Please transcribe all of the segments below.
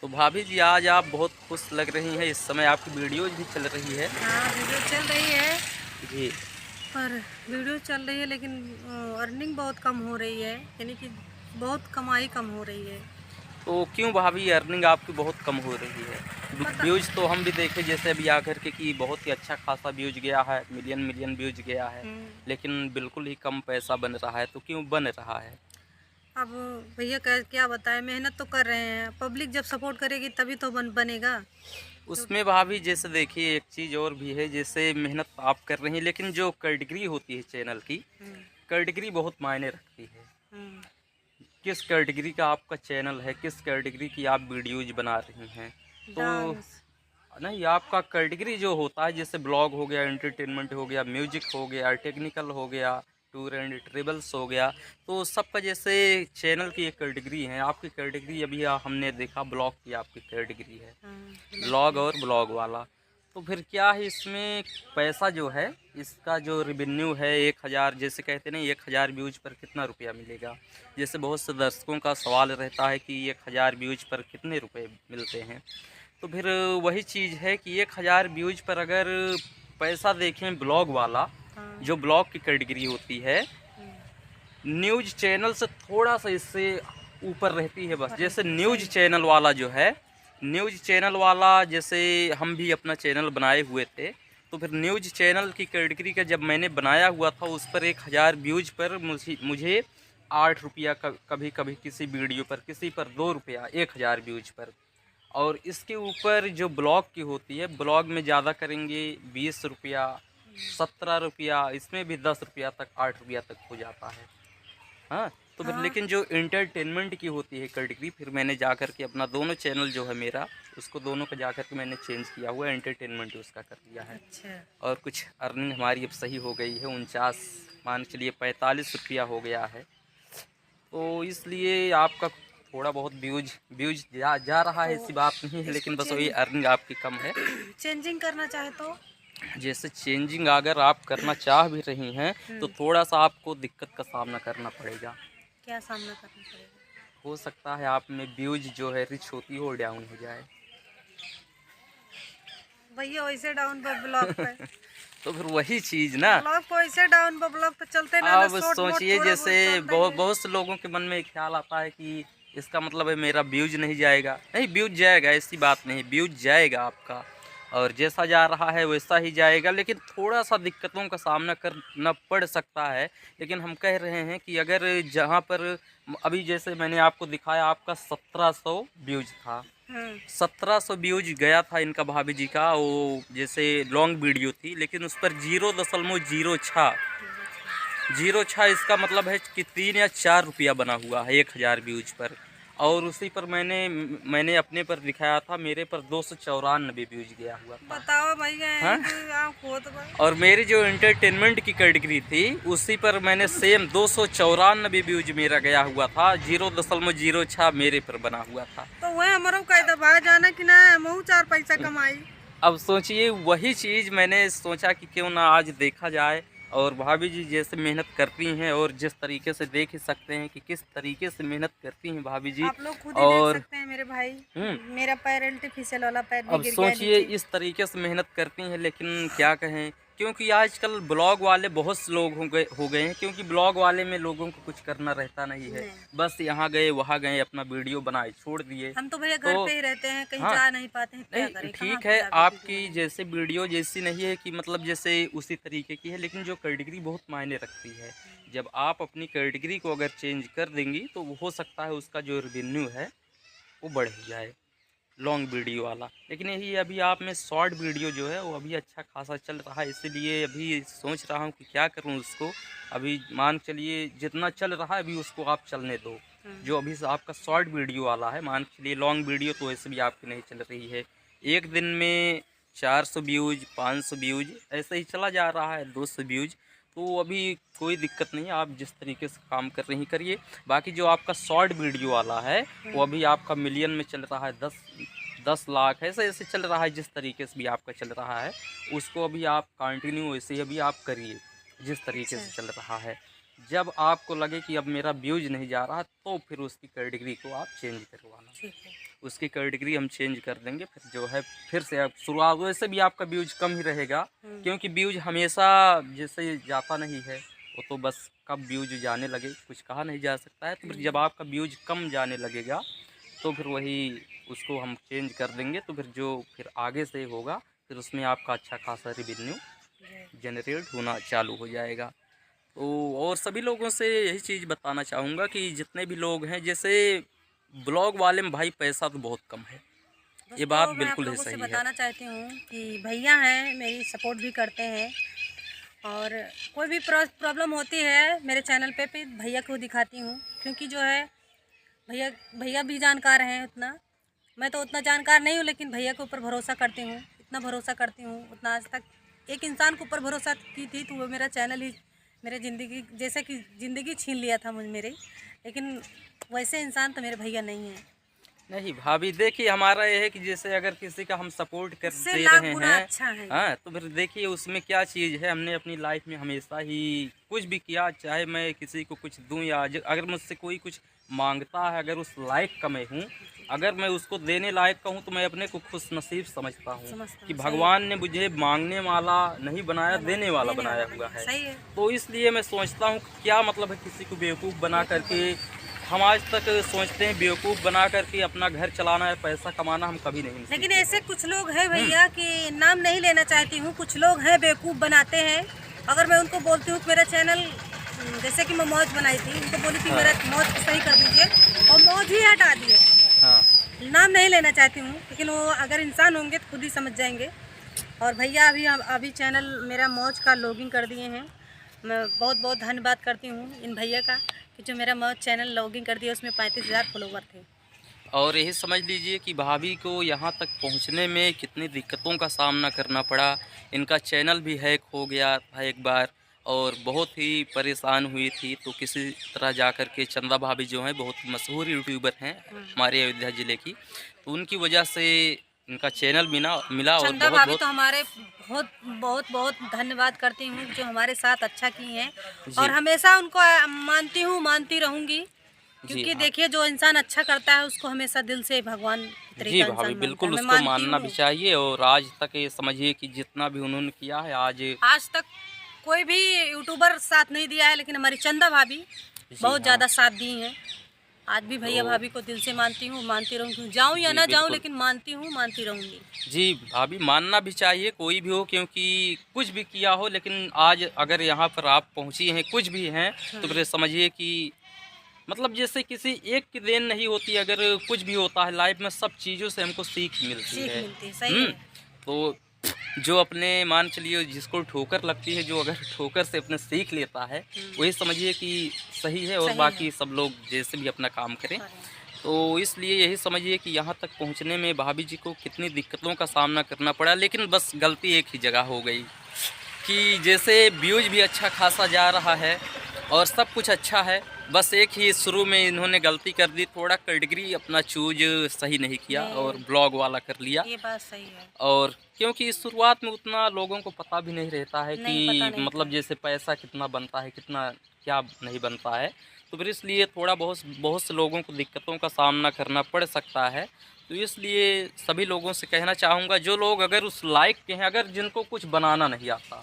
तो भाभी जी आज आप बहुत खुश लग रही हैं, इस समय आपकी वीडियोज भी चल रही है। हाँ, वीडियो चल रही है। जी। पर वीडियो चल रही है लेकिन अर्निंग बहुत कम हो रही है, यानी कि बहुत कमाई कम हो रही है। तो क्यों भाभी अर्निंग आपकी बहुत कम हो रही है? पता। व्यूज तो हम भी देखे जैसे अभी आकर के कि बहुत ही अच्छा खासा व्यूज गया है, मिलियन मिलियन व्यूज गया है, हम्म, लेकिन बिल्कुल ही कम पैसा बन रहा है। तो क्यों बन रहा है? अब भैया क्या बताएं, मेहनत तो कर रहे हैं, पब्लिक जब सपोर्ट करेगी तभी तो बनेगा। जो उसमें भाभी जैसे देखिए एक चीज़ और भी है, जैसे मेहनत आप कर रही हैं लेकिन जो कैटेगरी होती है चैनल की, हम्म, कैटेगरी बहुत मायने रखती है। हम्म, किस कैटेगरी का आपका चैनल है, किस कैटेगरी की आप वीडियोज बना रही हैं। तो डांस। नहीं, आपका कैटेगरी जो होता है जैसे ब्लॉग हो गया, एंटरटेनमेंट हो गया, म्यूजिक हो गया, टेक्निकल हो गया, टूर एंड ट्रेवल्स हो गया, तो सबका जैसे चैनल की एक कैटेगरी है। आपकी कैटेगरी अभी हमने देखा ब्लॉग की आपकी कैटेगरी है, ब्लॉग ब्लॉग की। और ब्लॉग वाला। तो फिर क्या है इसमें पैसा जो है, इसका जो रेवेन्यू है 1,000, जैसे कहते नहीं 1,000 व्यूज पर कितना रुपया मिलेगा। जैसे बहुत से दर्शकों का सवाल रहता है कि 1,000 व्यूज पर कितने रुपए मिलते हैं। तो फिर वही चीज़ है कि 1,000 व्यूज पर अगर पैसा देखें ब्लॉग वाला, हाँ। जो ब्लॉग की कैटेगरी होती है, हम्म, न्यूज़ चैनल से थोड़ा सा इससे ऊपर रहती है बस। ऊपर जैसे रहती है, न्यूज़ सही। चैनल वाला जो है, न्यूज़ चैनल वाला जैसे हम भी अपना चैनल बनाए हुए थे, तो फिर न्यूज़ चैनल की कैटेगरी का जब मैंने बनाया हुआ था उस पर 1,000 व्यूज पर मुझे 8 रुपया, कभी कभी किसी वीडियो पर, किसी पर 2 रुपया, 1,000 व्यूज पर। और इसके ऊपर जो ब्लॉग की होती है, ब्लॉग में ज़्यादा करेंगे 20 रुपया, 17 रुपया, इसमें भी 10 रुपया तक, 8 रुपया तक हो जाता है। हाँ। तो फिर हाँ। लेकिन जो इंटरटेनमेंट की होती है कैटेगरी, फिर मैंने जा कर के अपना दोनों चैनल जो है मेरा, उसको दोनों का जा कर के मैंने चेंज किया हुआ है, एंटरटेनमेंट उसका कर दिया है। अच्छा। और कुछ अर्निंग हमारी अब सही हो गई है, 49, मान के चलिए 45 रुपया हो गया है। तो इसलिए आपका थोड़ा बहुत व्यूज व्यूज जा रहा है, तो ऐसी बात नहीं है, इसको लेकिन बस वही अर्निंग आपकी कम है। चेंजिंग करना चाहे तो। जैसे चेंजिंग अगर आप करना चाह भी रही हैं, तो थोड़ा सा आपको दिक्कत का सामना करना पड़ेगा। क्या सामना करना पड़ेगा? हो सकता है आप में व्यूज जो है रिच होती हो, डाउन हो जाए। भैया वैसे डाउन पर ब्लॉक पे। तो फिर वही चीज़ ना। ब्लॉक को वैसे डाउन पर ब्लॉक पे चलते ना ना, अब शॉर्ट मोट सोचिए थोड़ा जैसे बहुत चलता ही बहुत है। बहुत से लोगों के मन में ख्याल आता है कि इसका मतलब है मेरा व्यूज नहीं जाएगा। नहीं, व्यूज जाएगा, ऐसी बात नहीं, व्यूज जाएगा आपका, और जैसा जा रहा है वैसा ही जाएगा, लेकिन थोड़ा सा दिक्कतों का सामना करना पड़ सकता है। लेकिन हम कह रहे हैं कि अगर जहाँ पर अभी जैसे मैंने आपको दिखाया, आपका 1700 व्यूज था, हम्म, 1700 व्यूज गया था इनका भाभी जी का, वो जैसे लॉन्ग वीडियो थी, लेकिन उस पर 0.06, 0.6, इसका मतलब है कि 3 या 4 रुपया बना हुआ है 1,000 व्यूज पर। और उसी पर मैंने अपने पर दिखाया था, मेरे पर 294 व्यूज गया हुआ था। बताओ भैया, हाँ। यही तो आप खोद भाई। और मेरी जो एंटरटेनमेंट की कैटेगरी थी, उसी पर मैंने सेम 294 व्यूज मेरा गया हुआ था, 0.06 मेरे पर बना हुआ था। तो वह हमारो कह दबा जाना कि ना हम चार पैसा कमाई। अब सोचिए वही चीज़ मैंने सोचा कि क्यों ना आज देखा जाए। और भाभी जी जैसे मेहनत करती हैं, और जिस तरीके से देख ही सकते हैं कि किस तरीके से मेहनत करती हैं भाभी जी। आप लोग खुद ही देख और सकते हैं मेरे भाई। हम्म मेरा पैर आर्टिफिशियल वाला पैर भी अब गिर गया सोचिए नीचे। इस तरीके से मेहनत करती हैं, लेकिन क्या कहें, क्योंकि आजकल ब्लॉग वाले बहुत से लोग हो गए हैं, क्योंकि ब्लॉग वाले में लोगों को कुछ करना रहता नहीं है। नहीं, बस यहाँ गए वहाँ गए, अपना वीडियो बनाए छोड़ दिए। हम तो भैया घर तो पे ही रहते हैं, कहीं हाँ, जा नहीं पाते हैं, क्या नहीं करें, कहाँ ठीक पे है, जाके वीडियो आपकी बनाएं। जैसे वीडियो जैसी नहीं है कि मतलब जैसे उसी तरीके की है, लेकिन जो कैटेगरी बहुत मायने रखती है। जब आप अपनी कैटेगरी को अगर चेंज कर देंगी, तो हो सकता है उसका जो रेवेन्यू है वो बढ़ जाए, लॉन्ग वीडियो वाला। लेकिन यही अभी आप में शॉर्ट वीडियो जो है वो अभी अच्छा खासा चल रहा है, इसीलिए अभी सोच रहा हूँ कि क्या करूँ उसको। अभी मान के चलिए जितना चल रहा है अभी उसको आप चलने दो। जो अभी से आपका शॉर्ट वीडियो वाला है, मान के चलिए, लॉन्ग वीडियो तो वैसे भी आपकी नहीं चल रही है। एक दिन में 400 व्यूज, 500 व्यूज, ऐसे ही चला जा रहा है, 200 व्यूज। तो अभी कोई दिक्कत नहीं है, आप जिस तरीके से काम कर रही करिए। बाकी जो आपका शॉर्ट वीडियो वाला है वो अभी आपका मिलियन में चल रहा है, 10 लाख, ऐसे ऐसे चल रहा है, जिस तरीके से भी आपका चल रहा है उसको अभी आप कंटिन्यू वैसे ही अभी आप करिए जिस तरीके अच्छा, से चल रहा है। जब आपको लगे कि अब मेरा व्यूज नहीं जा रहा, तो फिर उसकी कैटेगरी को आप चेंज करवाना। ठीक है। उसकी कैटेगरी हम चेंज कर देंगे, फिर जो है फिर से आप शुरुआत, वैसे भी आपका व्यूज कम ही रहेगा क्योंकि व्यूज हमेशा जैसे जाता नहीं है, वो तो बस कब व्यूज जाने लगे कुछ कहा नहीं जा सकता है। तो फिर जब आपका व्यूज कम जाने लगेगा तो फिर वही उसको हम चेंज कर देंगे, तो फिर जो फिर आगे से होगा फिर उसमें आपका अच्छा खासा रेवेन्यू जनरेट होना चालू हो जाएगा। तो और सभी लोगों से यही चीज़ बताना चाहूँगा कि जितने भी लोग हैं, जैसे ब्लॉग वाले में भाई पैसा तो बहुत कम है, ये बात तो मैं आप बिल्कुल ही लोगों से सही है। बताना चाहती हूँ कि भैया हैं, मेरी सपोर्ट भी करते हैं, और कोई भी प्रॉब्लम होती है मेरे चैनल पे भैया को दिखाती हूँ, क्योंकि जो है भैया भैया भी जानकार हैं उतना, मैं तो उतना जानकार नहीं हूँ, लेकिन भैया के ऊपर भरोसा करती हूँ, इतना भरोसा करती हूँ उतना आज तक एक इंसान के ऊपर भरोसा की थी तो वो मेरा चैनल ही मेरे ज़िंदगी जैसे कि ज़िंदगी छीन लिया था मुझ मेरे, लेकिन वैसे इंसान तो मेरे भैया नहीं है। नहीं भाभी, देखिए हमारा ये है कि जैसे अगर किसी का हम सपोर्ट कर इससे दे लाख रहे गुना हैं, अच्छा है। हाँ, तो फिर देखिए उसमें क्या चीज़ है। हमने अपनी लाइफ में हमेशा ही कुछ भी किया, चाहे मैं किसी को कुछ दूं या अगर मुझसे कोई कुछ मांगता है, अगर उस लायक का मैं हूँ, अगर मैं उसको देने लायक का हूँ, तो मैं अपने को खुश नसीब समझता हूँ समझता कि हूँ, सही है। भगवान ने मुझे मांगने वाला नहीं बनाया, देने वाला देने बनाया वाला हुआ नहीं है। सही है। तो इसलिए मैं सोचता हूँ क्या मतलब है किसी को बेवकूफ़ बना करके। हम आज तक सोचते हैं बेवकूफ़ बना करके अपना घर चलाना है, पैसा कमाना हम कभी नहीं लेकिन सीखे ऐसे हैं। कुछ लोग हैं भैया कि नाम नहीं लेना चाहती हूँ, कुछ लोग हैं बेवकूफ़ बनाते हैं। अगर मैं उनको बोलती हूँ कि मेरा चैनल जैसे कि मैं मौज बनाई थी, उनको बोली थी हाँ, मेरा मौज सही कर दीजिए और मौज ही हटा दिए। हाँ, नाम नहीं लेना चाहती हूँ, लेकिन वो अगर इंसान होंगे तो खुद ही समझ जाएंगे। और भैया अभी चैनल मेरा मौज का लॉगिन कर दिए हैं। मैं बहुत बहुत धन्यवाद करती हूँ इन भैया का कि जो मेरा मौज चैनल लॉगिन कर दिया, उसमें 35,000 फॉलोवर थे। और यही समझ लीजिए कि भाभी को यहाँ तक पहुँचने में कितनी दिक्कतों का सामना करना पड़ा। इनका चैनल भी हैक हो गया था एक बार और बहुत ही परेशान हुई थी, तो किसी तरह जा कर के चंदा भाभी जो हैं बहुत मशहूर यूट्यूबर हैं हमारे अयोध्या ज़िले की, तो उनकी वजह से इनका चैनल मिला मिला और चंदा बहुत भाभी बहुत तो हमारे बहुत बहुत बहुत धन्यवाद करती हूँ जो हमारे साथ अच्छा की हैं, और जी, हमेशा उनको मानती हूँ, मानती रहूँगी, जी क्योंकि हाँ। देखिए जो इंसान अच्छा करता है उसको हमेशा दिल से भगवान की जी तरीका भाभी, इंसान मानता है, बिल्कुल मैं उसको मानती मानना भी हूँ। चाहिए और आज तक ये समझिए कि जितना भी उन्होंने किया है आज। आज तक कोई भी यूट्यूबर साथ नहीं दिया है, लेकिन हमारी चंदा भाभी जी बहुत हाँ, ज़्यादा साथ दी हैं। आज भी भैया तो भाभी को दिल से मानती हूँ, मानती रहूँगी, जाऊँ या जी ना जाऊँ, बिल्कुल। लेकिन मानती हूँ, मानती रहूँगी। जी, भाभी मानना भी चाहिए कोई भी हो, क्योंकि कुछ भी किया हो लेकिन आज अगर यहाँ पर आप पहुँची हैं, कुछ भी हैं, तो हाँ, फिर समझिए कि मतलब जैसे किसी एक की देन नहीं होती। अगर कुछ भी होता है लाइफ में, सब चीज़ों से हमको सीख मिलती सीख है। मिलती है, सही है। तो जो अपने मान चलिए जिसको ठोकर लगती है, जो अगर ठोकर से अपने सीख लेता है, वही समझिए कि सही है और सही है। बाकी सब लोग जैसे भी अपना काम करें। करें। तो इसलिए यही समझिए कि यहाँ तक पहुँचने में भाभी जी को कितनी दिक्कतों का सामना करना पड़ा, लेकिन बस गलती एक ही जगह हो गई कि जैसे व्यूज भी अच्छा खासा जा रहा है और सब कुछ अच्छा है, बस एक ही शुरू में इन्होंने गलती कर दी, थोड़ा कैटेगरी अपना चूज सही नहीं किया और नहीं, ब्लॉग वाला कर लिया। ये बात सही है। और क्योंकि इस शुरुआत में उतना लोगों को पता भी नहीं रहता है नहीं, पता कि नहीं मतलब था। जैसे पैसा कितना बनता है, कितना क्या नहीं बनता है, तो फिर इसलिए थोड़ा बहुत बहुत से लोगों को दिक्कतों का सामना करना पड़ सकता है। तो इसलिए सभी लोगों से कहना चाहूँगा, जो लोग अगर उस लायक के हैं, अगर जिनको कुछ बनाना नहीं आता,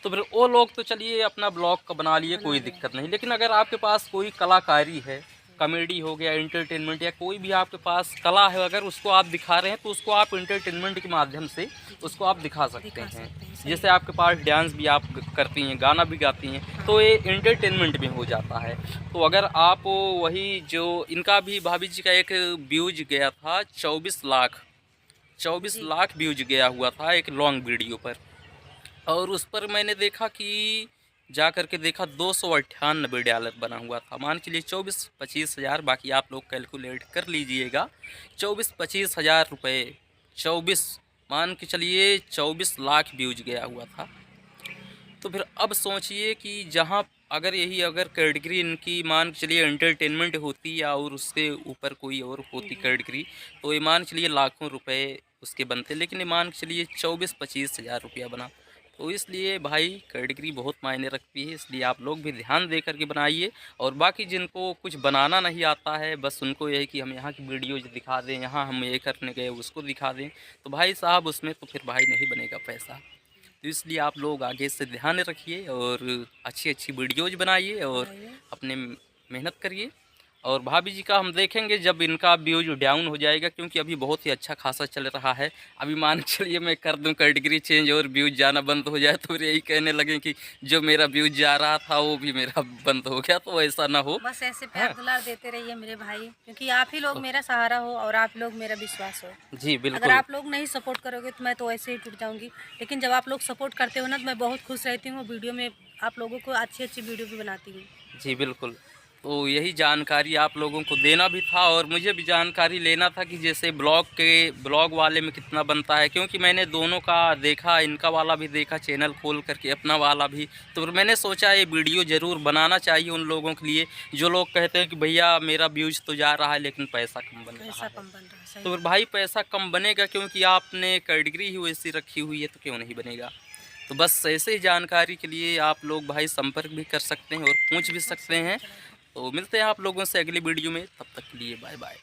तो फिर वो लोग तो चलिए अपना ब्लॉग का बना लिए, बना कोई लिया। दिक्कत नहीं। लेकिन अगर आपके पास कोई कलाकारी है, कॉमेडी हो गया, एंटरटेनमेंट या कोई भी आपके पास कला है, अगर उसको आप दिखा रहे हैं, तो उसको आप एंटरटेनमेंट के माध्यम से उसको आप दिखा सकते दिखा हैं। सकते हैं, सही जैसे है। आपके पास डांस भी आप करती हैं, गाना भी गाती हैं, तो ये एंटरटेनमेंट में हो जाता है। तो अगर आप वही जो इनका भी भाभी जी का एक व्यूज गया था 24 लाख, 24 जी, लाख व्यूज गया हुआ था एक लॉन्ग वीडियो पर, और उस पर मैंने देखा कि जा कर के देखा $298 बना हुआ था। मान के लिए 24-25 हज़ार, बाकी आप लोग कैलकुलेट कर लीजिएगा। 24-25 हज़ार रुपये, 24 मान के चलिए 24 लाख व्यूज गया हुआ था। तो फिर अब सोचिए कि जहाँ अगर यही अगर कैटेगरी इनकी मान के चलिए एंटरटेनमेंट होती या और उससे ऊपर कोई और होती कैटेगरी, तो ये मान के चलिए लाखों रुपए उसके बनते, लेकिन ये मान के चलिए 24-25 हज़ार रुपया बना। तो इसलिए भाई कैटेगरी बहुत मायने रखती है, इसलिए आप लोग भी ध्यान दे करके बनाइए। और बाकी जिनको कुछ बनाना नहीं आता है, बस उनको यही कि हम यहाँ की वीडियोज दिखा दें, यहाँ हम ये करने गए उसको दिखा दें, तो भाई साहब उसमें तो फिर भाई नहीं बनेगा पैसा। तो इसलिए आप लोग आगे से ध्यान रखिए और अच्छी अच्छी वीडियोज बनाइए और अपने मेहनत करिए। और भाभी जी का हम देखेंगे जब इनका व्यूज डाउन हो जाएगा, क्योंकि अभी बहुत ही अच्छा खासा चल रहा है। अभी मान के चलिए मैं कर दूं कैटेगरी चेंज और व्यूज जाना बंद हो जाए तो फिर यही कहने लगे कि जो मेरा व्यूज जा रहा था वो भी मेरा बंद हो गया, तो ऐसा ना हो। बस ऐसे प्यार दुलार देते रहिए मेरे भाई, क्योंकि आप ही लोग मेरा सहारा हो और आप लोग मेरा विश्वास हो। जी अगर बिल्कुल। आप लोग नहीं सपोर्ट करोगे तो मैं तो ऐसे ही टूट जाऊंगी, लेकिन जब आप लोग सपोर्ट करते हो ना तो मैं बहुत खुश रहती हूँ। वीडियो में आप लोगों को अच्छी अच्छी वीडियो भी बनाती हूँ। जी बिल्कुल। तो यही जानकारी आप लोगों को देना भी था और मुझे भी जानकारी लेना था कि जैसे ब्लॉग वाले में कितना बनता है, क्योंकि मैंने दोनों का देखा, इनका वाला भी देखा चैनल खोल करके, अपना वाला भी। तो फिर मैंने सोचा ये वीडियो ज़रूर बनाना चाहिए उन लोगों के लिए जो लोग कहते हैं कि भैया मेरा व्यूज़ तो जा रहा है लेकिन पैसा कम बन रहा है। सही। तो फिर भाई पैसा कम बनेगा क्योंकि आपने कैटेगरी ही वैसी रखी हुई है, तो क्यों नहीं बनेगा। तो बस ऐसे ही जानकारी के लिए आप लोग भाई संपर्क भी कर सकते हैं और पूछ भी सकते हैं। तो मिलते हैं आप लोगों से अगली वीडियो में, तब तक के लिए बाय बाय।